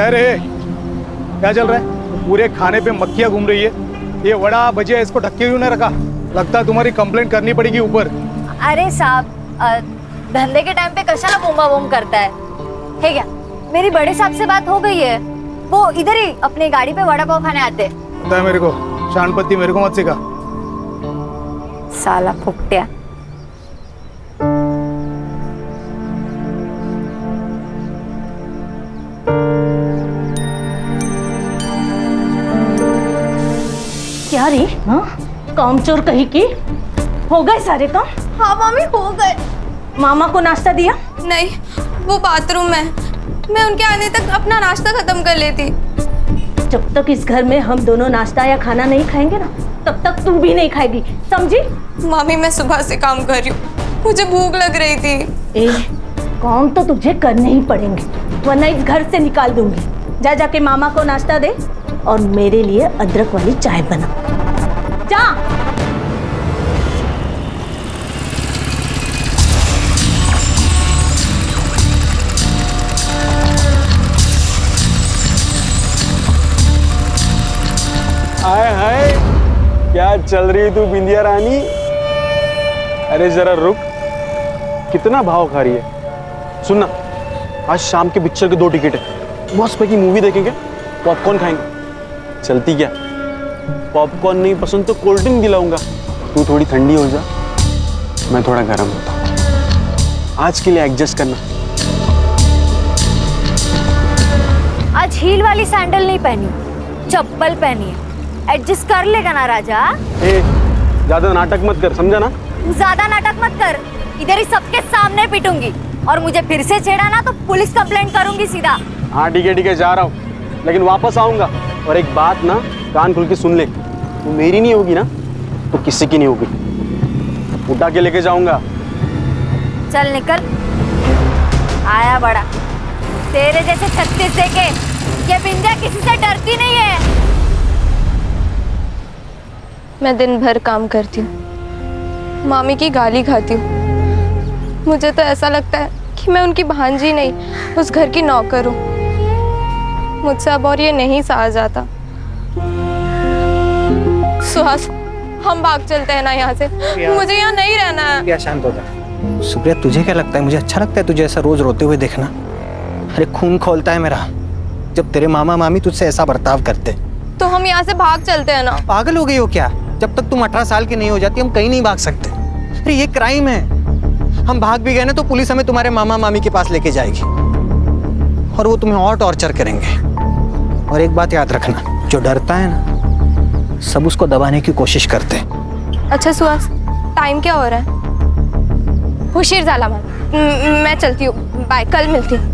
अरे क्या चल रहा है? पूरे खाने पे मक्खियां घूम रही है। ये वड़ा भजिया इसको ढक्के क्यों नहीं रखा? लगता है तुम्हारी कंप्लेंट करनी पड़ेगी ऊपर। अरे साहब, धंधे के टाइम पे कशाला बोंबा बोम करता है क्या? मेरी बड़े साहब से बात हो गई है, वो इधर ही अपनी गाड़ी पे वड़ा पाव खाने आते हैं। पता है मेरे को, शानपत्ती मेरे को मत सिखा। साला फुकटिया। क्या रे? हाँ, कामचोर कहीं की। हो गए सारे काम? हाँ मम्मी, हो गए। मामा को नाश्ता दिया? नहीं, वो बाथरूम में। मैं उनके आने तक अपना नाश्ता खत्म कर लेती। जब तक इस घर में हम दोनों नाश्ता या खाना नहीं खाएंगे ना, तब तक तू भी नहीं खाएगी, समझी? मम्मी मैं सुबह से काम कर रही हूँ, मुझे भूख लग रही थी। ए, काम तो तुझे करने ही पड़ेंगे, वरना इस घर से निकाल दूंगी। जा जाके मामा को नाश्ता दे और मेरे लिए अदरक वाली चाय बना। जा। हाय हाय, क्या चल रही तू बिंदिया रानी? अरे जरा रुक, कितना भाव खा रही है? सुनना, आज शाम के पिक्चर के 2 टिकट है, मस्त पैकी मूवी देखेंगे, पॉपकॉर्न खाएंगे। चलती क्या? पॉपकॉर्न नहीं पसंद तो कोल्ड ड्रिंक दिलाऊंगा। तू थोड़ी ठंडी हो जा, मैं थोड़ा गर्म होता हूँ। आज के लिए एडजस्ट करना। आज हील वाली सैंडल नहीं पहनी, चप्पल पहनी है। एडजस्ट कर लेगा ना राजा? ए, ज्यादा नाटक मत कर, समझा ना? ज्यादा नाटक मत कर, इधर ही सबके सामने पीटूंगी, और मुझे फिर से छेड़ा ना तो पुलिस कंप्लेंट करूंगी सीधा। हाँ ठीक है, जा रहा हूँ, लेकिन वापस आऊंगा। और एक बात ना, कान खुल के सुन ले, तू मेरी नहीं होगी ना तो किसी की नहीं होगी। उठा के लेके जाऊंगा। चल निकल। आया बड़ा, तेरे जैसे 36 देके ये बिंदिया किसी से डरती नहीं है। मैं दिन भर काम करती हूँ, मामी की गाली खाती हूँ। मुझे तो ऐसा लगता है कि मैं उनकी भांजी नहीं, उस घर की नौकर हूँ। मुझसे अब और ये नहीं सहा जाता। सुहास, हम भाग चलते हैं ना यहाँ से, मुझे यहाँ नहीं रहना है। क्या शांत हो जा। सुप्रिया, तुझे क्या लगता है मुझे अच्छा लगता है तुझे ऐसा रोज रोते हुए देखना? अरे खून खोलता है मेरा जब तेरे मामा मामी तुझसे ऐसा बर्ताव करते। तो हम यहाँ से भाग चलते हैं ना। पागल हो गई हो क्या? जब तक तुम 18 साल की नहीं हो जाती हम कहीं नहीं भाग सकते। अरे ये क्राइम है, हम भाग भी गए ना तो पुलिस हमें तुम्हारे मामा मामी के पास लेके जाएगी और वो तुम्हें और टॉर्चर करेंगे। और एक बात याद रखना, जो डरता है ना सब उसको दबाने की कोशिश करते हैं। अच्छा सुहास, टाइम क्या हो रहा है? हुशीर झाला मैं चलती हूँ, बाय, कल मिलती हूँ।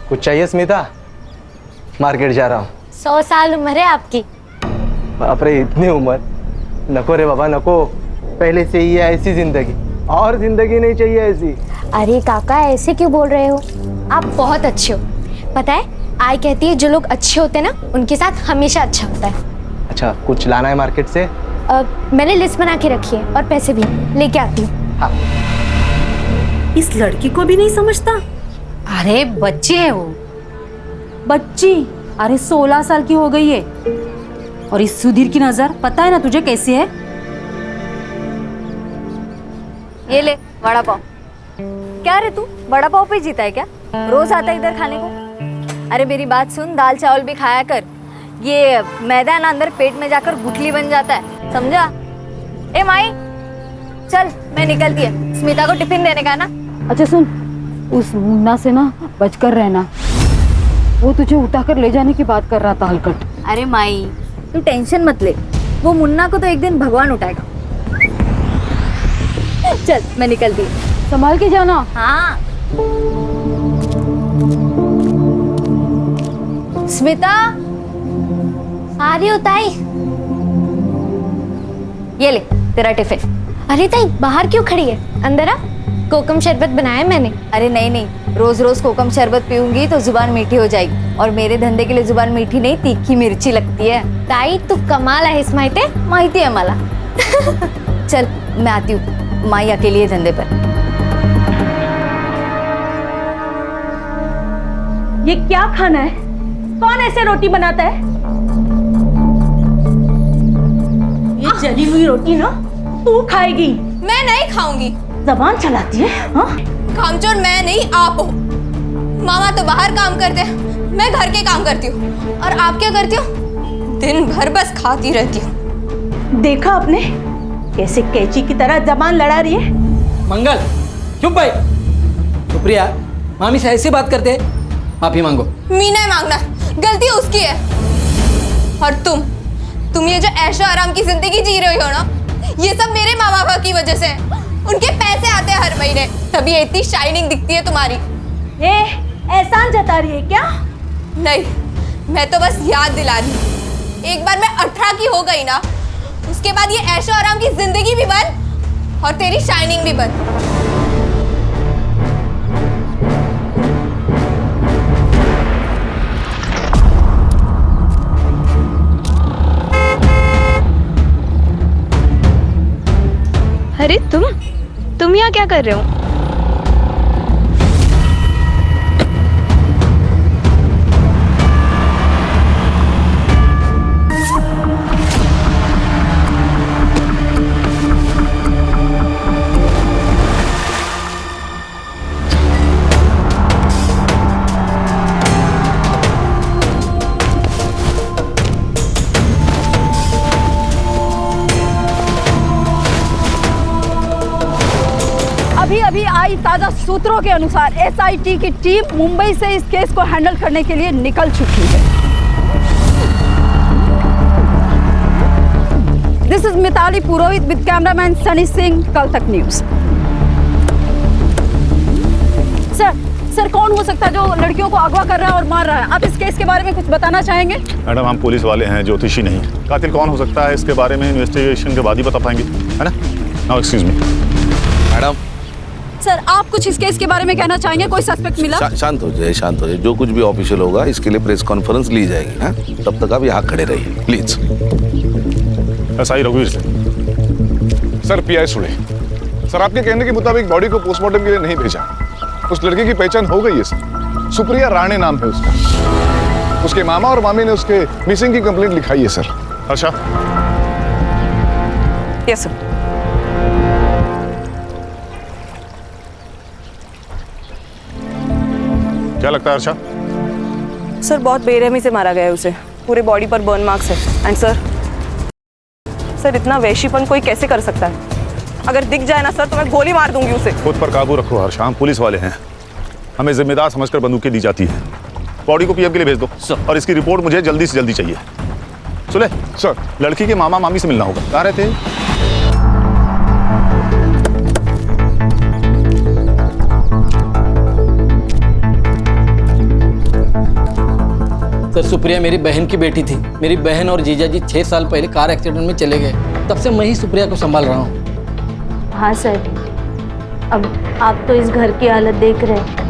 कुछ चाहिए स्मिता? मार्केट जा रहा हूँ। 100 साल उम्र है आपकी। बाप रे, इतनी उम्र? नको रे बाबा नको, पहले से ही है ऐसी जिंदगी, और जिंदगी नहीं चाहिए ऐसी। अरे काका, ऐसे क्यों बोल रहे हो? आप बहुत अच्छे हो। पता है, आई कहती है जो लोग अच्छे होते हैं ना उनके साथ हमेशा अच्छा होता है। अच्छा, कुछ लाना है मार्केट से? मैंने लिस्ट बना के रखी है और पैसे भी लेके आती हूँ। हाँ। इस लड़की को भी नहीं समझता। अरे बच्ची है वो। बच्ची? अरे 16 साल की हो गई है। और इस सुधीर की नजर पता है ना तुझे कैसी है? ये ले वड़ा पाव। क्या रे तू वड़ा पाव पे जीता है क्या? रोज आता है इधर खाने को? अरे मेरी बात सुन, दाल चावल भी खाया कर। ये मैदा ना अंदर पेट में जाकर गुठली बन जाता है, समझा? ए माई, चल मैं निकलती है, स्मिता को टिफिन देने का ना। अच्छा सुन, उस मुन्ना से ना बचकर रहना, वो तुझे उठाकर ले जाने की बात कर रहा था हलकट। अरे माई तू टेंशन मत ले, वो मुन्ना को तो एक दिन भगवान उठाएगा। चल मैं निकलती हूँ। संभाल के जाना। हाँ। स्मिता, आ रही हो ताई? ये ले तेरा टिफिन। अरे ताई बाहर क्यों खड़ी है, अंदर आ। कोकम शरबत बनाया मैंने। अरे नहीं नहीं, रोज रोज कोकम शरबत पीऊंगी तो जुबान मीठी हो जाएगी, और मेरे धंधे के लिए जुबान मीठी नहीं तीखी मिर्ची लगती है। ताई तू कमाल आहेस माहिती आहे? माहिती है मला। चल मैं आती हूँ, माई अकेली है धंधे पर। ये क्या खाना है? कौन ऐसे रोटी बनाता है? ये जली हुई रोटी ना तू खाएगी। मैं नहीं खाऊंगी। जबान चलाती है हाँ? कामचोर मैं नहीं, आप हो। मामा तो बाहर काम करते हैं, मैं घर के काम करती हूँ। और आप क्या करती हो? दिन भर बस खाती रहती हूँ। देखा आपने कैसे कैची की तरह जबान लड़ा रही है? मंगल चुप भाई। सुप्रिया मामी से ऐसे बात करते हैं, माफी मांगो। मीना है मांगना, गलती उसकी है। और तुम ये जो ऐशो आराम की जिंदगी जी रही हो ना, ये सब मेरे माँ बाप की वजह से है। उनके पैसे आते हैं हर महीने, तभी ये इतनी शाइनिंग दिखती है तुम्हारी। एहसान जता रही है क्या? नहीं, मैं तो बस याद दिला रही हूँ। एक बार मैं 18 की हो गई ना, उसके बाद ये ऐशो आराम की जिंदगी भी बंद और तेरी शाइनिंग भी बंद। अरे तुम यहाँ क्या कर रहे हो? अभी आई ताजा सूत्रों के अनुसार एसआईटी की टीम मुंबई से इस केस को हैंडल करने के लिए निकल चुकी है। This is Mitali Purohit with cameraman Sunny Singh, कल तक न्यूज। सर कौन हो सकता है जो लड़कियों को अगवा कर रहा है और मार रहा है? आप इस केस के बारे में कुछ बताना चाहेंगे? मैडम हम पुलिस वाले हैं, ज्योतिषी नहीं। कातिल कौन हो सकता है इसके बारे में इन्वेस्टिगेशन के बाद ही बता पाएंगे, है ना? Now excuse me madam. Sir आप कुछ इस केस के बारे में कहना चाहेंगे? कोई सस्पेक्ट मिला? शांत हो जाए, शांत हो जाए। जो कुछ भी ऑफिशियल होगा इसके लिए प्रेस कॉन्फ्रेंस ली जाएगी। हाँ, तब तक आप यहाँ खड़े रहिए प्लीज। ऐसा ही रघुवीर सिंह। सर पीआई सुने, सर आपके कहने के मुताबिक बॉडी को पोस्टमार्टम के लिए नहीं भेजा। उस लड़की की पहचान हो गई है सर, सुप्रिया राणे नाम है उसका। उसके मामा और मामी ने उसके मिसिंग की कंप्लेंट लिखाई है सर। अच्छा यस सर। क्या लगता है अर्षा? सर बहुत बेरहमी से मारा गया है उसे, पूरे बॉडी पर बर्न मार्क्स है। एंड सर इतना वैशीपन कोई कैसे कर सकता है? अगर दिख जाए ना सर तो मैं गोली मार दूंगी उसे। खुद पर काबू रखो हर्षा, हम पुलिस वाले हैं, हमें जिम्मेदार समझकर बंदूकें दी जाती है। बॉडी को पीएम के लिए भेज दो और इसकी रिपोर्ट मुझे जल्दी से जल्दी चाहिए। सुने सर, लड़की के मामा मामी से मिलना होगा। कहाँ रहते हैं? सर सुप्रिया मेरी बहन की बेटी थी। मेरी बहन और जीजा जी 6 साल पहले कार एक्सीडेंट में चले गए, तब से मैं ही सुप्रिया को संभाल रहा हूँ। हाँ सर, अब आप तो इस घर की हालत देख रहे हैं।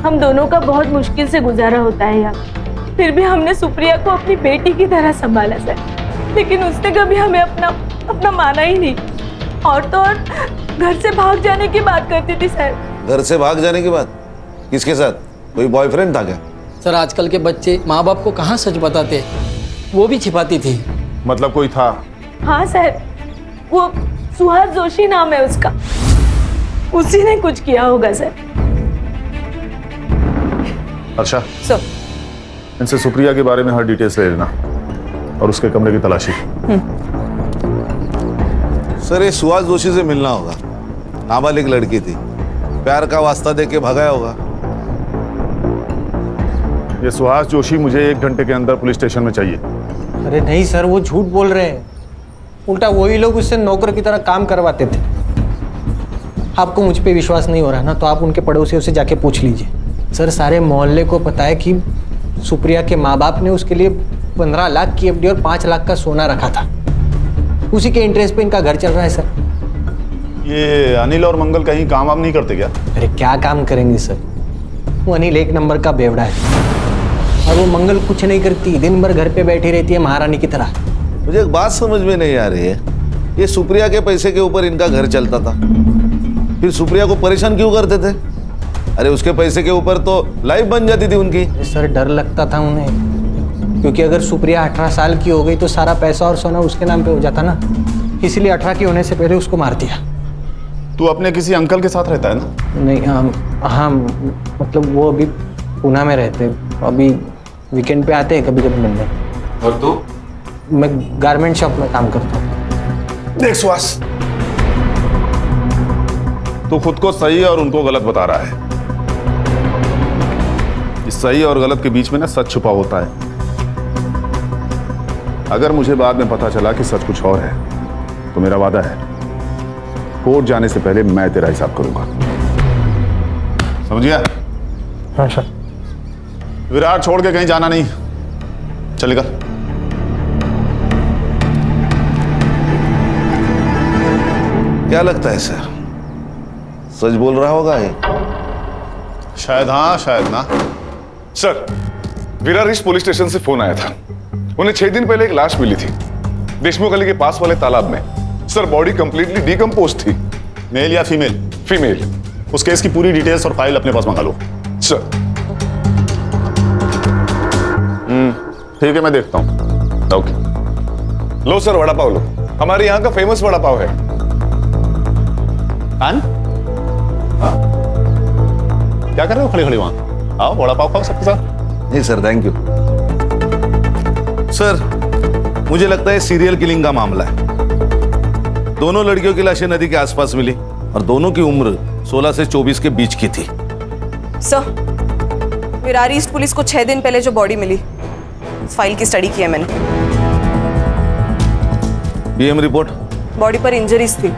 हम दोनों का बहुत मुश्किल से गुजारा होता है यहाँ। फिर भी हमने सुप्रिया को अपनी बेटी की तरह संभाला सर, लेकिन उसने कभी हमें अपना माना ही नहीं। और तो और घर से भाग जाने की बात करती थी सर। घर से भाग जाने की बात? किसके साथ? कोई बॉयफ्रेंड था क्या? सर आजकल के बच्चे माँ बाप को कहाँ सच बताते, वो भी छिपाती थी। मतलब कोई था? हाँ सर, वो सुहास जोशी नाम है उसका, उसी ने कुछ किया होगा सर। अच्छा सर इनसे सुप्रिया के बारे में हर डिटेल्स ले लेना और उसके कमरे की तलाशी। सर ये सुहास जोशी से मिलना होगा। नाबालिग लड़की थी, प्यार का वास्ता देके भगाया होगा। ये सुहास जोशी मुझे 1 घंटे के अंदर पुलिस स्टेशन में चाहिए। अरे नहीं सर, वो झूठ बोल रहे हैं। उल्टा वही लोग उससे नौकर की तरह काम करवाते थे। आपको मुझ पे विश्वास नहीं हो रहा ना, तो आप उनके पड़ोसियों से जाके पूछ लीजिए। सर सारे मोहल्ले को पता है कि सुप्रिया के माँ बाप ने उसके लिए 15 लाख की एफडी और 5 लाख का सोना रखा था। उसी के इंटरेस्ट पे इनका घर चल रहा है सर। ये अनिल और मंगल कहीं काम वाम नहीं करते क्या? अरे क्या काम करेंगे सर, वो अनिल एक नंबर का बेवड़ा है और वो मंगल कुछ नहीं करती, दिन भर घर पे बैठी रहती है महारानी की तरह। मुझे एक बात समझ में नहीं आ रही है, ये सुप्रिया के पैसे के ऊपर इनका घर चलता था, फिर सुप्रिया को परेशान क्यों करते थे? अरे उसके पैसे के ऊपर तो लाइफ बन जाती थी उनकी। सर डर लगता था उन्हें, क्योंकि अगर सुप्रिया 18 साल की हो गई तो सारा पैसा और सोना उसके नाम पे हो जाता ना, इसलिए 18 की होने से पहले उसको मार दिया। तू अपने किसी अंकल के साथ रहता है ना? नहीं हाँ मतलब वो अभी पूना में रहते, अभी वीकेंड पे आते हैं कभी कभी मिलने। और तू? मैं गारमेंट शॉप में काम करता हूँ। देख सुहास, तू खुद को सही और उनको गलत बता रहा है। इस सही और गलत के बीच में ना सच छुपा होता है। अगर मुझे बाद में पता चला कि सच कुछ और है तो मेरा वादा है, कोर्ट जाने से पहले मैं तेरा हिसाब करूंगा, समझिया? हाँ सर। विराट छोड़ के कहीं जाना नहीं, चलेगा? क्या लगता है सर, सच बोल रहा होगा ये? शायद हाँ शायद ना। Sir, Virar east police station से फोन आया था। उन्हें 6 दिन पहले एक लाश मिली थी देशमुख गली के पास वाले तालाब में। सर, बॉडी कंप्लीटली डिकम्पोज थी। मेल या फीमेल? फीमेल। उस केस की पूरी डिटेल्स और फाइल अपने पास मंगा लो। सर। ठीक है, मैं देखता हूँ। ओके। लो सर, वड़ा पाव लो, हमारे यहाँ का फेमस वड़ा पाव है। क्या कर रहे हो खड़े खड़े वहां? आओ वड़ा पाव खाओ सबके साथ। नहीं सर, थैंक यू। सर, मुझे लगता है सीरियल किलिंग का मामला है। दोनों लड़कियों की लाशें नदी के आसपास मिली और दोनों की उम्र 16 से 24 के बीच की थी। सर, विरार ईस्ट पुलिस को 6 दिन पहले जो बॉडी मिली, इस फाइल की स्टडी की है मैंने। DM report? बॉडी पर इंजरीज थी,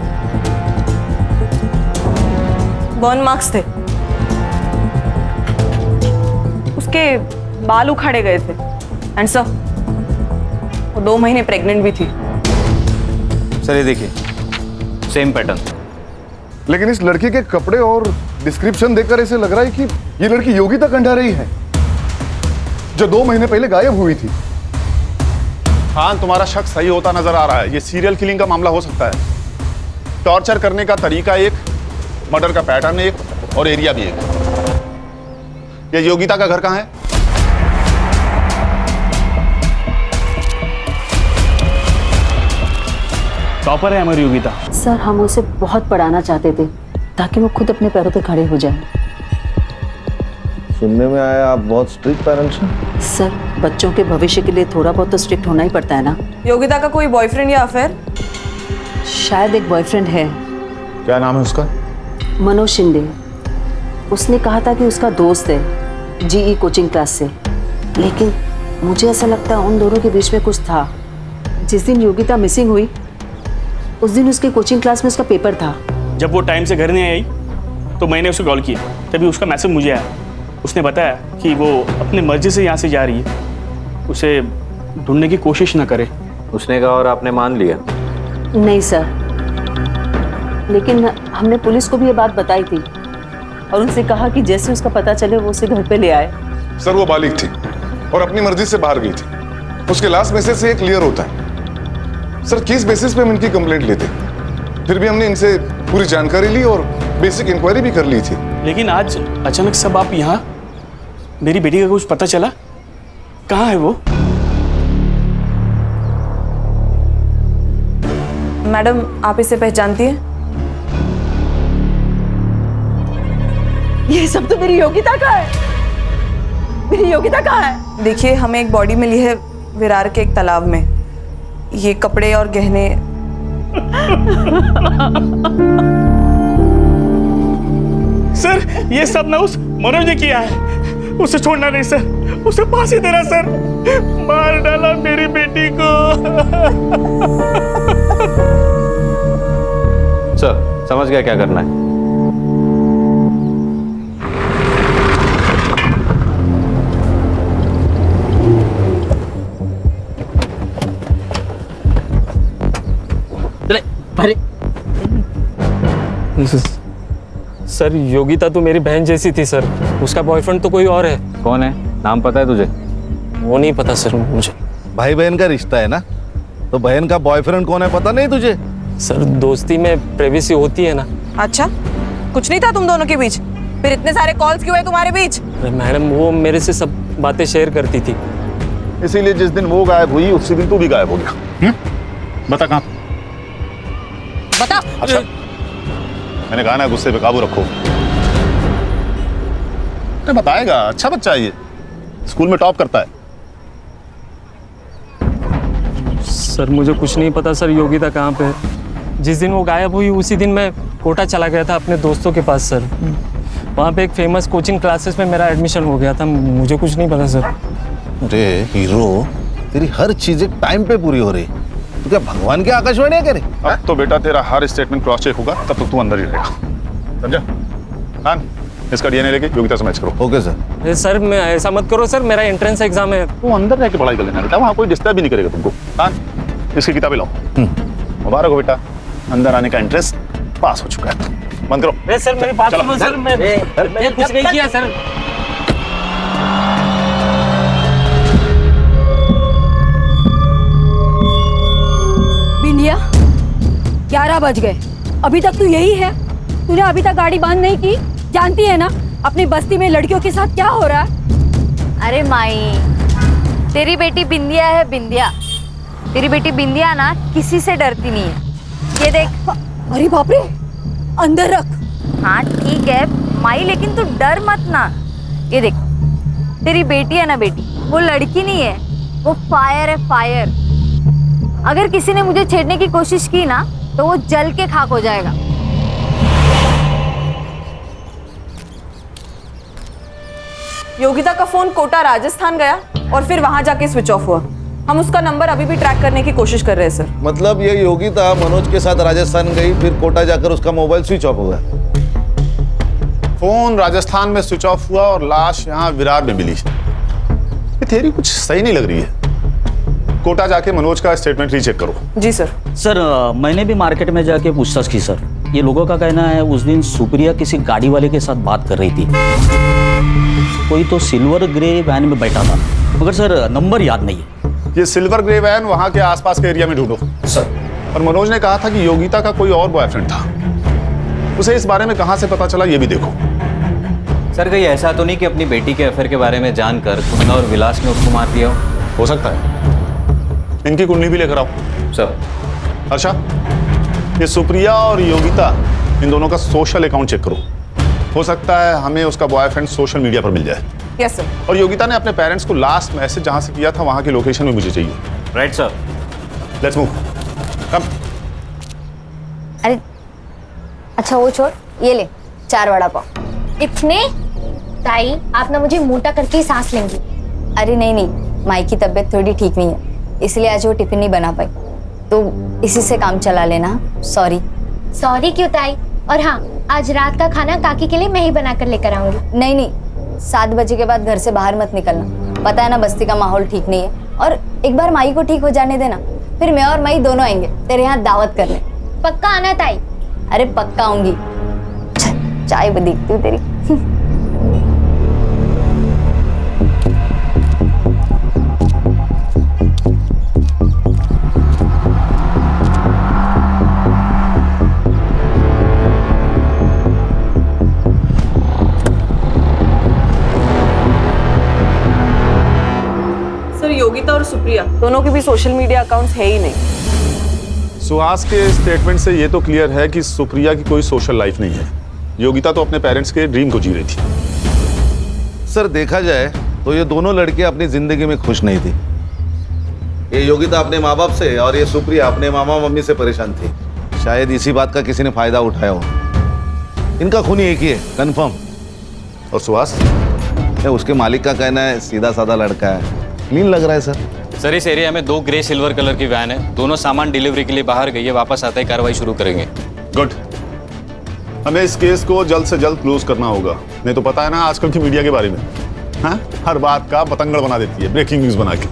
बर्न मार्क्स थे, उसके बाल उखाड़े गए थे, एंड सर वो 2 महीने प्रेग्नेंट भी थी। सर ये देखिए, सेम पैटर्न। लेकिन इस लड़की के कपड़े और डिस्क्रिप्शन देखकर ऐसे लग रहा है कि ये लड़की योगिता कंडारी है, जो 2 महीने पहले गायब हुई थी। हाँ, तुम्हारा शक सही होता नजर आ रहा है। ये सीरियल किलिंग का मामला हो सकता है। टॉर्चर करने का तरीका एक, मर्डर का पैटर्न एक, और एरिया भी एक। ये योगिता का घर कहाँ है? टॉपर है हमारी योगिता। सर हम उसे बहुत पढ़ाना चाहते थे ताकि वो खुद अपने पैरों पे खड़े हो जाए। सुनने में आया आप बहुत स्ट्रिक्ट पेरेंट्स हैं। सर बच्चों के भविष्य के लिए थोड़ा बहुत तो स्ट्रिक्ट होना ही पड़ता है ना। योगिता का कोई बॉयफ्रेंड या अफेयर? शायद एक बॉयफ्रेंड है। क्या नाम है उसका? मनोज शिंदे। उसने कहा था कि उसका दोस्त है जीई कोचिंग क्लास से, लेकिन मुझे ऐसा लगता है उन दोनों के बीच में कुछ था। जिस दिन योगिता मिसिंग हुई उस दिन उसके कोचिंग क्लास में उसका पेपर था। जब वो टाइम से घर नहीं आई तो मैंने उसे कॉल किया, तभी उसका मैसेज मुझे आया। उसने बताया कि वो अपनी मर्जी से यहाँ से जा रही है, उसे ढूंढने की कोशिश ना करे। उसने कहा और आपने मान लिया? नहीं सर, लेकिन हमने पुलिस को भी ये बात बताई थी और उनसे कहा कि जैसे उसका पता चले वो उसे घर पे ले आए। सर, वो बालिग थी और अपनी मर्जी से बाहर गई थी। उसके लास्ट मैसेज से ये क्लियर होता है। सर, किस बेसिस पे हम इनकी कंप्लेंट लेते? फिर भी हमने इनसे पूरी जानकारी ली और बेसिक इंक्वायरी भी कर ली थी। लेकिन आज अचानक सब आप यहाँ, मेरी बेटी का कुछ पता चला? कहाँ है वो? मैडम, आप इसे पहचानती हैं? ये सब तो मेरी योगिता का है। मेरी योगिता कहाँ है? देखिए, हमें एक बॉडी मिली है विरार के एक तालाब में। ये कपड़े और गहने। सर ये सब ना उस मनोज ने किया है। उसे छोड़ना नहीं सर, उसे फांसी देना सर। मार डाला मेरी बेटी को। सर समझ गया क्या करना है। सर योगिता तो मेरी बहन जैसी थी सर, उसका बॉयफ्रेंड तो कोई और है। कौन है? नाम पता है तुझे? वो नहीं पता सर मुझे। भाई बहन का रिश्ता है ना, तो बहन का बॉयफ्रेंड कौन है पता नहीं तुझे? सर दोस्ती में प्राइवेसी होती है ना। अच्छा, कुछ नहीं था तुम दोनों के बीच, फिर इतने सारे कॉल्स क्यों है तुम्हारे बीच? अरे मैडम वो मेरे से सब बातें शेयर करती थी। इसीलिए जिस दिन वो गायब हुई उसी दिन तू भी गायब हो गया। बता कहाँ? बता। अच्छा, मैंने कहा ना गुस्से पे काबू रखो। अरे बताएगा, अच्छा बच्चा है ये, स्कूल में टॉप करता है। सर मुझे कुछ नहीं पता सर योगिता कहाँ पे है। जिस दिन वो गायब हुई उसी दिन मैं कोटा चला गया था अपने दोस्तों के पास सर। वहाँ पे एक फेमस कोचिंग क्लासेस में मेरा एडमिशन हो गया था, मुझे कुछ नहीं पता सर। अरे हीरो, तेरी हर चीज एक टाइम पे पूरी हो रही। तो क्या भगवान की आकाशवाणी है करे? अब तो बेटा तेरा हर स्टेटमेंट क्रॉस चेक होगा, तब तक तू अंदर ही रहेगा, समझा? खान, इसका डीएनए लेके योगिता से मैच करो। Okay sir. सर मैं ऐसा मत करो सर, मेरा एंट्रेंस एग्जाम है। तू अंदर रह के पढ़ाई कर लेना बेटा, वहाँ कोई डिस्टर्ब भी नहीं करेगा तुमको। खान, इसकी किताबें लाओ। मुबारक हो बेटा, अंदर आने का इंटरेस्ट पास हो चुका है। बंद करो। सर मेरी बात सुनो सर, मैंने कुछ नहीं किया सर। बिंदिया, 11 बज गए, अभी तक तू यही है? तूने अभी तक गाड़ी बंद नहीं की? जानती है ना अपनी बस्ती में लड़कियों के साथ क्या हो रहा है? अरे माई, तेरी बेटी बिंदिया है, बिंदिया। तेरी बेटी बिंदिया ना किसी से डरती नहीं है। ये देख। अरे बाप रे, अंदर रख। हाँ ठीक है माई, लेकिन तू डर मत ना। ये देख, तेरी बेटी है ना बेटी, वो लड़की नहीं है, वो फायर है, फायर। अगर किसी ने मुझे छेड़ने की कोशिश की ना तो वो जल के खाक हो जाएगा। योगिता का फोन कोटा राजस्थान गया और फिर वहां जाके स्विच ऑफ हुआ। हम उसका नंबर अभी भी ट्रैक करने की कोशिश कर रहे हैं सर। मतलब ये योगिता मनोज के साथ राजस्थान गई, फिर कोटा जाकर उसका मोबाइल स्विच ऑफ हो गया। फोन राजस्थान में स्विच ऑफ हुआ और लाश यहाँ विरार में मिली। ये थ्योरी कुछ सही नहीं लग रही है। कोटा जाके मनोज का स्टेटमेंट रीचेक करो। जी सर। सर मैंने भी मार्केट में जाके पूछताछ की सर। ये लोगों का कहना है उस दिन सुप्रिया किसी गाड़ी वाले के साथ बात कर रही थी। कोई तो सिल्वर ग्रे वैन में बैठा था, मगर सर नंबर याद नहीं है। ये सिल्वर ग्रे वैन वहाँ के आसपास के एरिया में ढूंढो सर। और मनोज ने कहा था कि योगिता का कोई और बॉयफ्रेंड था, उसे इस बारे में कहाँ से पता चला ये भी देखो। सर कहीं ऐसा तो नहीं कि अपनी बेटी के अफेयर के बारे में जानकर तुमने और विलास ने उसको मार दिया हो सकता है। इनकी कुंडली भी लेकर आओ सर। अच्छा, ये सुप्रिया और योगिता, इन दोनों का सोशल अकाउंट चेक करो। हो सकता है हमें उसका बॉयफ्रेंड सोशल मीडिया पर मिल जाए। Yes sir. और योगिता ने अपने पेरेंट्स को लास्ट मैसेज जहां से किया था वहां की लोकेशन भी मुझे चाहिए। Right sir. लेट्स मूव, कम। अरे अच्छा वो छोड़, ये ले 4 वड़ा पाव। इतने? ताई आप ना मुझे मोटा करके ही सांस लेंगी। अरे नहीं नहीं, माई की तबीयत थोड़ी ठीक नहीं है, इसलिए आज वो टिफिन नहीं बना पाई, तो इसी से काम चला लेना। सॉरी। सॉरी क्यों ताई? और हाँ, आज रात का खाना काकी के लिए मैं ही बना कर लेकर आऊंगी। नहीं नहीं, 7 बजे के बाद घर से बाहर मत निकलना। पता है ना बस्ती का माहौल ठीक नहीं है, और एक बार माई को ठीक हो जाने देना, फिर मैं और माई दोनों आएंगे तेरे यहाँ दावत करने। पक्का आना ताई? अरे पक्का आऊंगी। चाय भी देखती हूँ तेरी। सर योगिता और सुप्रिया दोनों के भी सोशल मीडिया अकाउंट्स है ही नहीं। सुहास के स्टेटमेंट से ये तो क्लियर है कि सुप्रिया की कोई सोशल लाइफ नहीं है। योगिता तो अपने पेरेंट्स के ड्रीम को जी रही थी। सर देखा जाए तो ये दोनों लड़कियां अपनी जिंदगी में खुश नहीं थी। ये योगिता अपने माँ बाप से और ये सुप्रिया अपने मामा मम्मी से परेशान थी। शायद इसी बात का किसी ने फायदा उठाया हो। इनका खून एक ही है, कंफर्म। और सुहास? उसके मालिक का कहना है सीधा साधा लड़का है, क्लीन लग रहा है सर। सर इस एरिया में 2 ग्रे सिल्वर कलर की वैन है, दोनों सामान डिलीवरी के लिए बाहर गई है, वापस आते ही कार्रवाई शुरू करेंगे। गुड। हमें इस केस को जल्द से जल्द क्लोज करना होगा, नहीं तो पता है ना आजकल की मीडिया के बारे में, हाँ? हर बात का पतंगड़ बना देती है, ब्रेकिंग न्यूज बना के।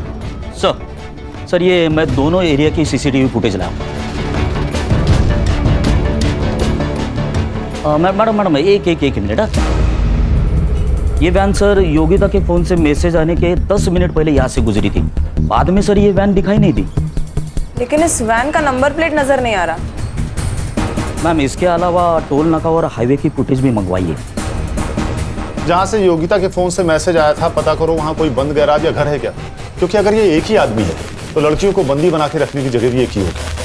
सर ये मैं दोनों एरिया की सीसीटीवी फुटेज लाऊंगा। मैडम एक मिनट। ये वैन सर योगिता के फ़ोन से मैसेज आने के 10 मिनट पहले यहाँ से गुजरी थी। बाद में सर ये वैन दिखाई नहीं दी। लेकिन इस वैन का नंबर प्लेट नजर नहीं आ रहा। मैम इसके अलावा टोल नाका और हाईवे की फुटेज भी मंगवाइए। जहाँ से योगिता के फोन से मैसेज आया था पता करो वहाँ कोई बंद गैराज या घर है क्या, क्योंकि अगर ये एक ही आदमी है तो लड़कियों को बंदी बना के रखने की जगह भी एक ही होगी।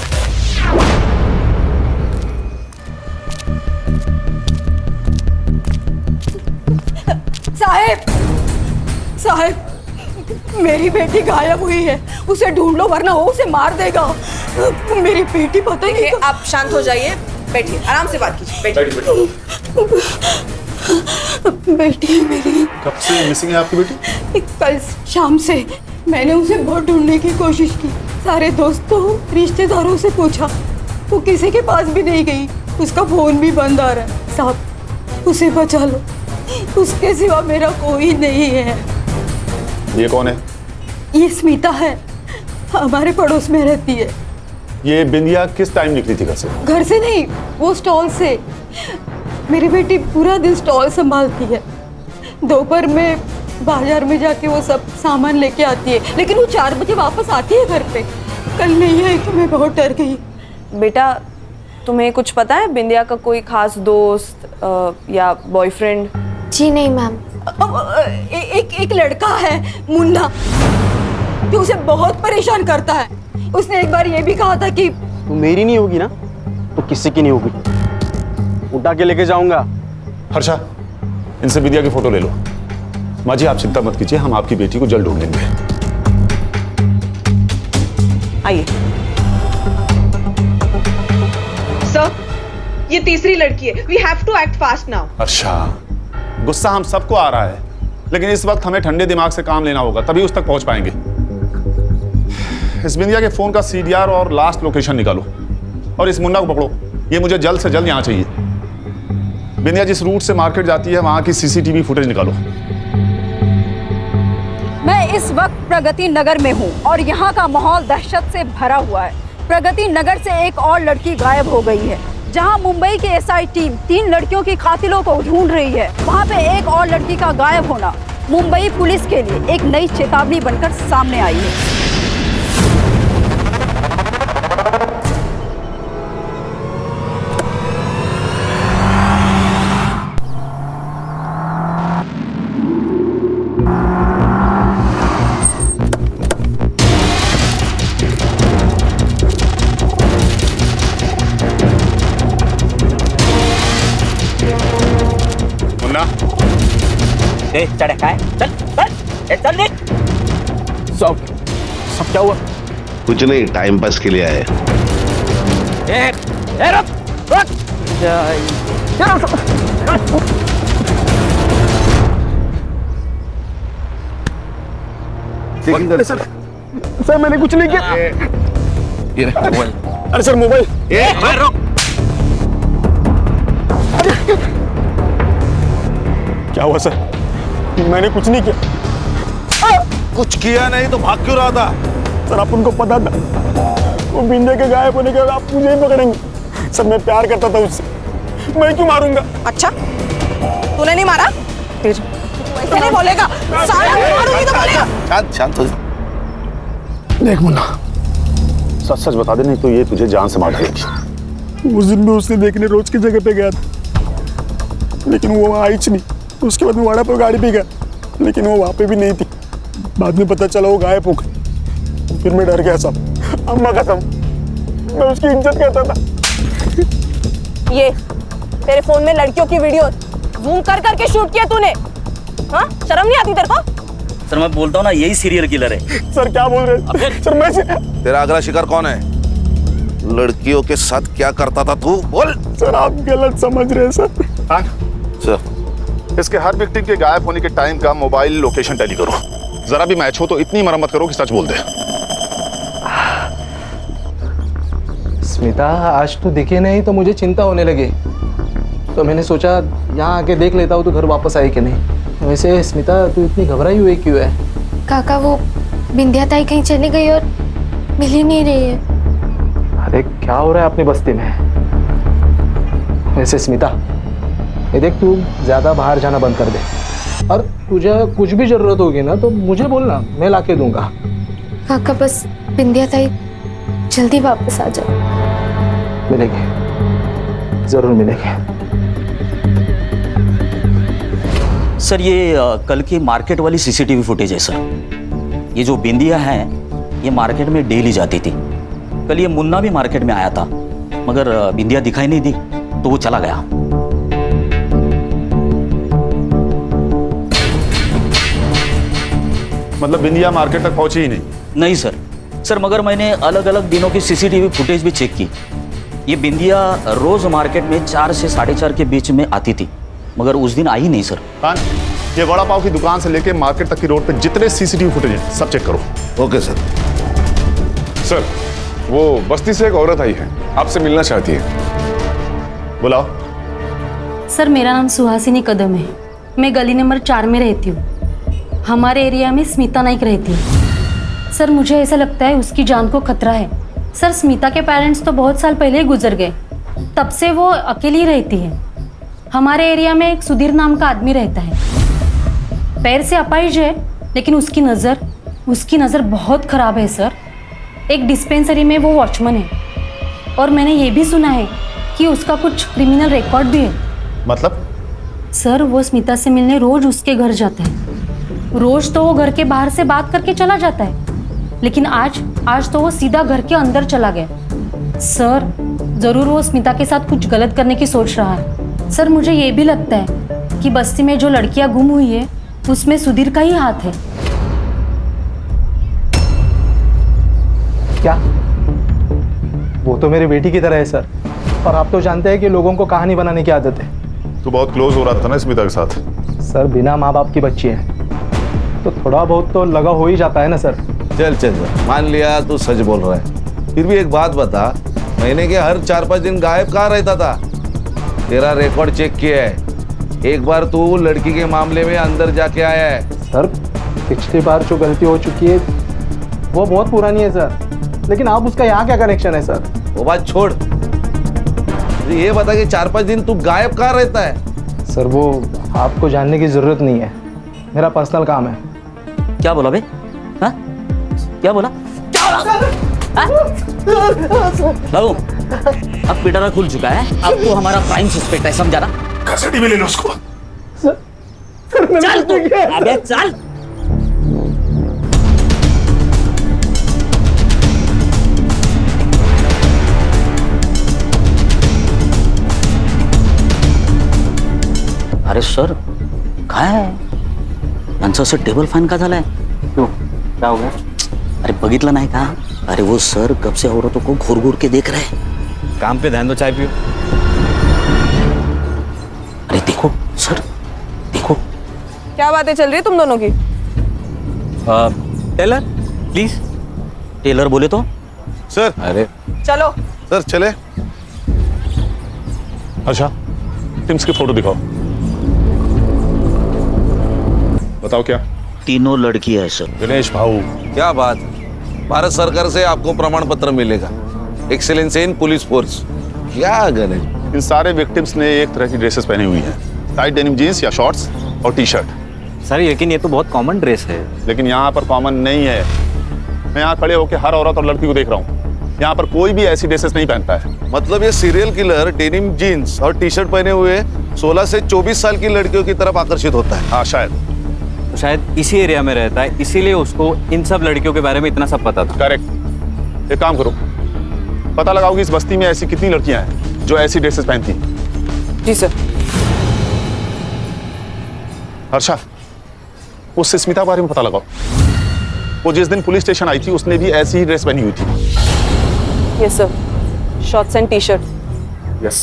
साहब मेरी बेटी गायब हुई है, उसे ढूंढ लो वरना वो उसे मार देगा। मेरी बेटी पता नहीं। आप शांत हो जाइए, बैठिए, आराम से बात कीजिए, बैठिए। बेटी मेरी कब से मिसिंग है आपकी बेटी? कल शाम से मैंने उसे बहुत ढूंढने की कोशिश की, सारे दोस्तों रिश्तेदारों से पूछा, वो किसी के पास भी नहीं गई, उसका फोन भी बंद आ रहा है। साहब उसे बचा लो, उसके सिवा मेरा कोई नहीं है। ये कौन है? ये स्मिता है, हमारे पड़ोस में रहती है। ये बिंदिया किस टाइम निकली थी घर से? घर से नहीं, वो स्टॉल से। मेरी बेटी पूरा दिन स्टॉल संभालती है, दोपहर में बाजार में जाके वो सब सामान लेके आती है, लेकिन वो 4 बजे वापस आती है घर पे। कल नहीं आई तो मैं बहुत डर गई। बेटा तुम्हें कुछ पता है बिंदिया का कोई खास दोस्त या बॉयफ्रेंड? जी नहीं मैम। एक लड़का है मुन्ना, जो उसे बहुत परेशान करता है। उसने एक बार ये भी कहा था कि तो मेरी नहीं होगी ना तो किसी की नहीं होगी, उठा के लेके जाऊंगा। हर्षा इनसे बिंदिया की फोटो ले लो। माँ जी आप चिंता मत कीजिए, हम आपकी बेटी को जल्द ढूंढ लेंगे। आइए सर, ये तीसरी लड़की है। We have to act fast now. अच्छा गुस्सा हम सबको आ रहा है, लेकिन इस वक्त हमें ठंडे दिमाग से काम लेना होगा, तभी उस तक पहुंच पाएंगे। इस बिंदिया के फोन का CDR और लास्ट लोकेशन निकालो और इस मुन्ना को पकड़ो। ये मुझे जल्द से जल्द यहाँ चाहिए। बिंदिया जिस रूट से मार्केट जाती है वहां की CCTV फुटेज निकालो। मैं इस वक्त प्रगति नगर में हूँ और यहाँ का माहौल दहशत से भरा हुआ है। प्रगति नगर से एक और लड़की गायब हो गई है, जहाँ मुंबई की SI टीम 3 लड़कियों की कातिलों को ढूंढ रही है। वहाँ पे एक और लड़की का गायब होना मुंबई पुलिस के लिए एक नई चेतावनी बनकर सामने आई है। चढ़े का है? चल सब क्या हुआ? कुछ नहीं, टाइम पास के लिए आए। सर मैंने कुछ नहीं किया। ये मोबाइल। अरे सर मोबाइल। क्या हुआ सर? मैंने कुछ नहीं किया। कुछ किया नहीं तो भाग क्यों रहा था? सर आप उनको पता था वो बिंदिया के गायब होने के बाद आप मुझे ही पकड़ेंगे। सर मैं प्यार करता था उससे, मैं क्यों मारूंगा? अच्छा तूने नहीं मारा? ऐसे नहीं बोलेगा, साला मारूंगी तो बोलेगा। शांत हो। देख मुन्ना, सच सच बता दे, नहीं तो ये तुझे जान से मार डालेगी। उस दिन भी उसने देखने रोज की जगह पे गया था, लेकिन वो वहाँ आई नहीं। उसके बाद मैं वाड़ा पर गाड़ी पे गया, लेकिन वो वहाँ पे भी नहीं थी। बाद में पता चला वो गायब हो गई। फिर मैं डर गया साहब, अम्मा कसम मैं उसकी इज्जत करता था। ये तेरे फोन में लड़कियों की वीडियो जूम कर करके शूट किया तूने? हाँ शर्म नहीं आती तेरे को? सर मैं बोलता हूँ ना, यही सीरियल किलर है। सर क्या बोल रहे हैं? सर मैं तेरा अगला शिकार कौन है? लड़कियों के साथ क्या करता था तू? बोल। सर आप गलत समझ रहे हैं सर। सर इसके हर विक्टिम के गायब होने के टाइम का मोबाइल लोकेशन टैली करो। जरा भी मैच हो तो इतनी मरम्मत करो कि सच बोल दे। स्मिता आज तो दिखे नहीं तो मुझे चिंता होने लगी, तो मैंने सोचा यहाँ आके देख लेता हूँ तो घर वापस आई कि नहीं। वैसे स्मिता तू इतनी घबराई हुई क्यों है? काका वो बिंदिया ताई कहीं चली गई और मिल ही नहीं रही है। अरे क्या हो रहा है अपनी बस्ती में? वैसे स्मिता ये देख, तू ज़्यादा बाहर जाना बंद कर दे, और तुझे कुछ भी ज़रूरत होगी ना तो मुझे बोलना, मैं ला के दूंगा। काका बस बिंदिया ताई जल्दी वापस आ जाओ। मिलेंगे, ज़रूर मिलेंगे। सर ये कल की मार्केट वाली सीसीटीवी फुटेज है सर। ये जो बिंदिया है ये मार्केट में डेली जाती थी। कल ये मुन्ना भी मार्केट में आया था, मगर बिंदिया दिखाई नहीं दी तो वो चला गया। मतलब बिंदिया मार्केट तक पहुंची ही नहीं? नहीं सर। सर मगर मैंने अलग अलग दिनों की सीसीटीवी फुटेज भी चेक की। ये बिंदिया रोज मार्केट में 4 से 4:30 के बीच में आती थी, मगर उस दिन आई नहीं सर। खान, ये वड़ा पाव की दुकान से लेके मार्केट तक की रोड पे जितने सीसीटीवी फुटेज हैं सब चेक करो। Okay sir. सर वो बस्ती से एक औरत आई है, आपसे मिलना चाहती है। बुलाओ। सर मेरा नाम सुहासिनी कदम है, मैं गली नंबर 4 में रहती हूँ। हमारे एरिया में स्मिता नाइक रहती है। सर मुझे ऐसा लगता है उसकी जान को खतरा है। सर स्मिता के पेरेंट्स तो बहुत साल पहले ही गुजर गए, तब से वो अकेली ही रहती है। हमारे एरिया में एक सुधीर नाम का आदमी रहता है, पैर से अपाहिज है, लेकिन उसकी नज़र बहुत ख़राब है सर। एक डिस्पेंसरी में वो वॉचमैन है, और मैंने ये भी सुना है कि उसका कुछ क्रिमिनल रिकॉर्ड भी है। मतलब? सर वो स्मिता से मिलने रोज उसके घर जाता है। रोज तो वो घर के बाहर से बात करके चला जाता है, लेकिन आज तो वो सीधा घर के अंदर चला गया। सर ज़रूर वो स्मिता के साथ कुछ गलत करने की सोच रहा है। सर मुझे ये भी लगता है कि बस्ती में जो लड़कियां गुम हुई है उसमें सुधीर का ही हाथ है। क्या? वो तो मेरी बेटी की तरह है सर, और आप तो जानते हैं कि लोगों को कहानी बनाने की आदत है। तू बहुत क्लोज हो रहा था ना स्मिता के साथ? सर बिना माँ बाप की बच्ची है तो थोड़ा बहुत तो लगा हो ही जाता है ना सर। चल चल चल, मान लिया तू सच बोल रहा है, फिर भी एक बात बता, महीने के हर 4-5 दिन गायब कहाँ रहता था? तेरा रिकॉर्ड चेक किया है, एक बार तू लड़की के मामले में अंदर जाके आया है। सर पिछली बार जो गलती हो चुकी है वो बहुत पुरानी है सर, लेकिन आप उसका यहाँ क्या कनेक्शन है सर? वो बात छोड़, ये बता कि 4-5 दिन तू गायब कहाँ रहता है? सर वो आपको जानने की जरूरत नहीं है, मेरा पर्सनल काम है। क्या बोला बे? हाँ? क्या बोला? बाबू अब पिटारा खुल चुका है, अब तो हमारा प्राइम सस्पेक्ट है, समझा ना? कस्टडी में ले लो उसको। चल तू, अबे चल। अरे सर काय आहे यांचं असं टेबल फॅन का झालाय? क्यों क्या हो गया? अरे बघितलं नाही का? अरे वो सर कब से औरतों को घूर घूर के देख रहे हैं। काम पे ध्यान दो, चाय पियो। अरे देखो सर, देखो। क्या बातें चल रही है तुम दोनों की? Taylor please. टेलर बोले तो? सर। अरे चलो सर चले। अच्छा टिम्स की फोटो दिखाओ, बताओ क्या? तीनों लड़की है सर। दिनेश भाऊ क्या बात, भारत सरकार से आपको प्रमाण पत्र मिलेगा, एक्सेलेंस इन पुलिस फोर्स। क्या गणेश, इन सारे विक्टिम्स ने एक तरह की ड्रेसेस पहनी हुई हैं, टाइट डेनिम जीन्स या शॉर्ट्स और टी शर्ट। सर लेकिन ये तो बहुत कॉमन ड्रेस है। लेकिन यहाँ पर कॉमन नहीं है। मैं यहाँ खड़े होकर हर औरत और लड़की को देख रहा हूँ, यहाँ पर कोई भी ऐसी ड्रेसेस नहीं पहनता है। मतलब ये सीरियल किलर डेनिम जीन्स और टी शर्ट पहने हुए 16 से 24 साल की लड़कियों की तरफ आकर्षित होता है। हाँ शायद, तो शायद इसी एरिया में रहता है, इसीलिए उसको इन सब लड़कियों के बारे में इतना सब पता था। करेक्ट। एक काम करो, पता लगाओ कि इस बस्ती में ऐसी कितनी लड़कियां हैं जो ऐसी ड्रेसेस पहनती हैं। जी सर। हर्षा, उससे स्मिता के बारे में पता लगाओ। वो जिस दिन पुलिस स्टेशन आई थी उसने भी ऐसी ही ड्रेस पहनी हुई थी। Yes sir, shorts and T shirt. Yes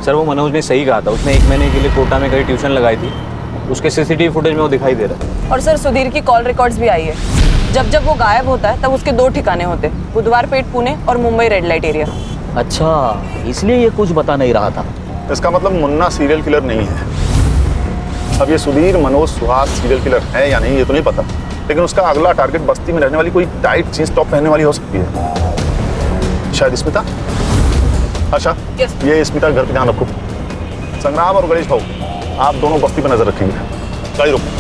sir वो मनोज ने सही कहा था, उसने 1 महीने के लिए कोटा में कहीं ट्यूशन लगाई थी, उसके सीसीटीवी फुटेज में वो दिखाई दे रहा है। और सर सुधीर की कॉल रिकॉर्ड्स भी आई है। जब जब वो गायब होता है तब उसके 2 ठिकाने होते हैं, बुधवार पेट पुणे और मुंबई रेड लाइट एरिया। अच्छा इसलिए ये कुछ बता नहीं रहा था। इसका मतलब मुन्ना सीरियल किलर नहीं है। अब ये सुधीर मनोज सुहास सीरियल किलर है या नहीं ये तो नहीं पता, लेकिन उसका अगला टारगेट बस्ती में रहने वाली कोई टाइट जींस टॉप पहनने वाली हो सकती है। शायद स्मिता। अच्छा ये स्मिता के घर पे ध्यान रखो। संग्राम और गणेश भाऊ, आप दोनों बस्ती पर नजर रखेंगे। गाड़ी रोको।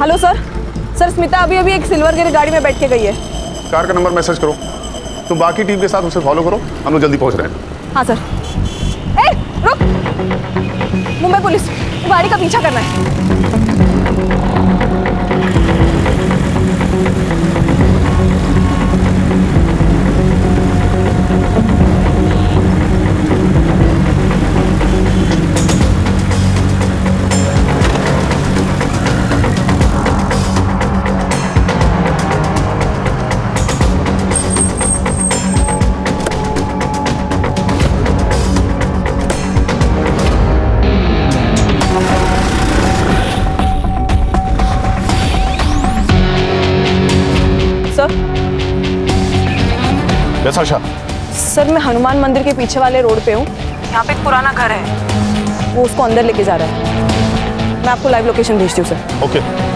Hello sir. सर स्मिता अभी अभी एक सिल्वर गियर गाड़ी में बैठ के गई है। कार का नंबर मैसेज करो। तुम बाकी टीम के साथ उसे फॉलो करो, हम लोग जल्दी पहुंच रहे हैं। हाँ सर। ए रुक, मुंबई पुलिस, गाड़ी का पीछा करना है। आशा? सर मैं हनुमान मंदिर के पीछे वाले रोड पे हूँ। यहाँ पे एक पुराना घर है, वो उसको अंदर लेके जा रहा है। मैं आपको लाइव लोकेशन भेजती हूँ सर। ओके।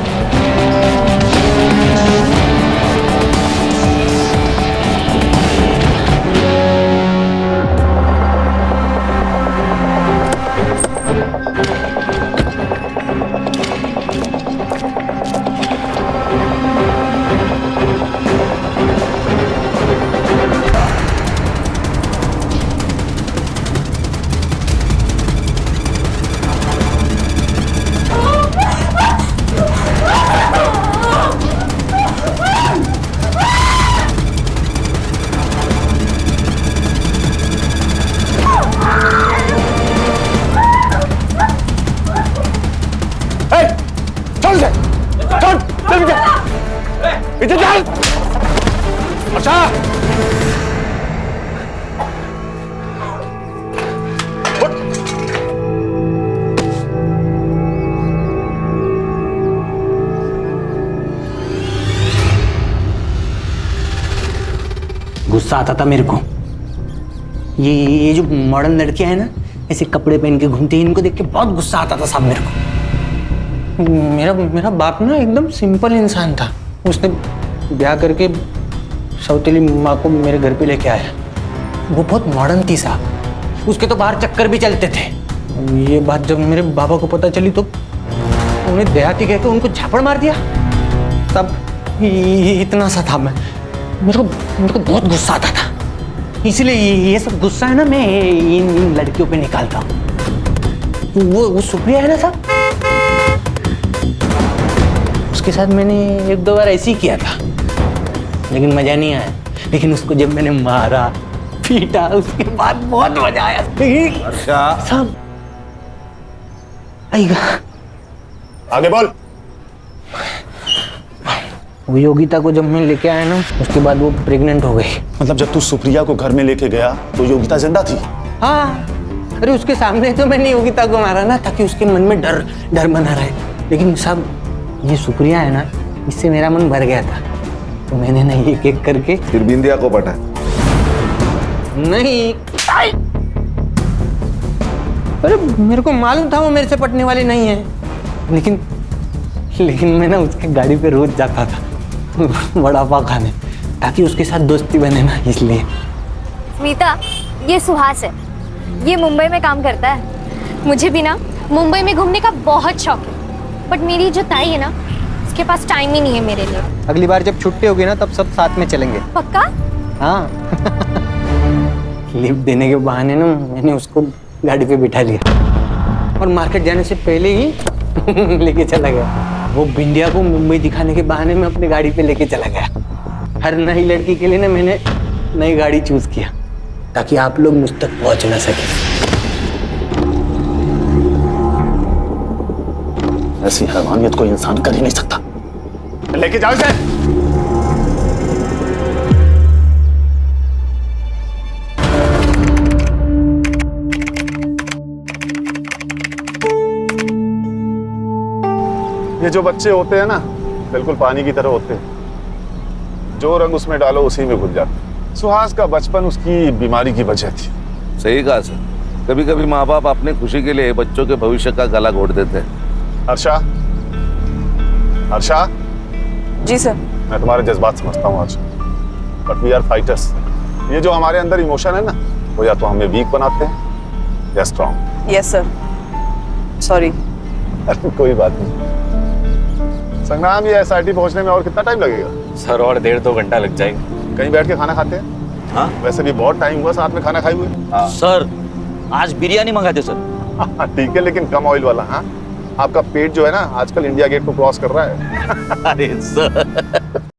गुस्सा आता था मेरे को। ये जो मॉडर्न लड़कियां हैं ना, ऐसे कपड़े पहन के घूमती हैं, इनको देख के बहुत गुस्सा आता था साहब मेरे को। मेरा बाप ना एकदम सिंपल इंसान था। उसने ब्याह करके सौतेली माँ को मेरे घर पे लेके आया। वो बहुत मॉडर्न थी साहब, उसके तो बाहर चक्कर भी चलते थे। ये बात जब मेरे बाबा को पता चली तो उन्हें देहाती कहकर उनको झापड़ मार दिया। तब इतना सा था मैं, मेरे को बहुत गुस्सा आता था। इसलिए ये सब गुस्सा है ना मैं इन लड़कियों पे निकालता हूँ। वो सुप्रिया है ना साहब, उसके साथ मैंने एक दो बार ऐसे ही किया था, लेकिन मजा नहीं आया। लेकिन उसको जब मैंने मारा पीटा, उसके बाद बहुत मजा आया। अच्छा साहब आएगा, आगे बोल। वो योगिता को जब मैं लेके आया ना, उसके बाद वो प्रेग्नेंट हो गई। मतलब जब तू सुप्रिया को घर में लेके गया तो योगिता जिंदा थी? हाँ, अरे उसके सामने तो मैंने योगिता को मारा ना, ताकि उसके मन में डर बना रहे। लेकिन साहब ये सुप्रिया है ना, इससे मेरा मन भर गया था, तो मैंने ना एक एक करके फिर बिंदिया को पटा? नहीं, अरे मेरे को मालूम था वो मेरे से पटने वाली नहीं है, लेकिन मैं ना उसके गाड़ी पे रोज जाता था वड़ा पाव खाने, ताकि उसके साथ दोस्ती बने ना, इसलिए। स्मिता, ये सुहास है, ये मुंबई में काम करता है। मुझे भी ना मुंबई में घूमने का बहुत शौक है, बट मेरी जो ताई है ना, उसके पास टाइम ही नहीं है मेरे लिए। अगली बार जब छुट्टी होगी ना, तब सब साथ में चलेंगे। पक्का? हाँ लिफ्ट देने के बहाने ना मैंने उसको गाड़ी पे बिठा लिया और मार्केट जाने से पहले ही लेके चला गया। वो बिंदिया को मुंबई दिखाने के बहाने में अपनी गाड़ी पे लेके चला गया। हर नई लड़की के लिए ना मैंने नई गाड़ी चूज किया। ताकि आप लोग मुझ तक पहुंच ना सके। ऐसी हैवानियत कोई इंसान कर ही नहीं सकता। लेके जाओ इसे। ये जो बच्चे होते हैं ना, बिल्कुल पानी की तरह होते हैं, जो रंग उसमें डालो उसी में घुल जाते। सुहास का बचपन उसकी बीमारी की वजह थी। सही कहा सर, कभी कभी माँ बाप अपने खुशी के लिए बच्चों के भविष्य का गला घोट देते हैं। हर्षा, हर्षा। जी सर। मैं तुम्हारे जज्बात समझता हूँ आज, बट वी आर फाइटर्स। ये जो हमारे अंदर इमोशन है ना, वो या तो हमें वीक बनाते हैं या स्ट्रॉन्ग। Yes sir, sorry. अरे कोई बात नहीं। संग्राम, ये SIT पहुंचने में और कितना टाइम लगेगा? सर और 1.5-2 घंटा लग जाएगा। कहीं बैठ के खाना खाते हैं? हाँ, वैसे भी बहुत टाइम हुआ साथ में खाना खाए हुए। हाँ। सर आज बिरयानी मंगाते सर। ठीक है, लेकिन कम ऑयल वाला। हाँ, आपका पेट जो है ना आजकल इंडिया गेट को क्रॉस कर रहा है। अरे सर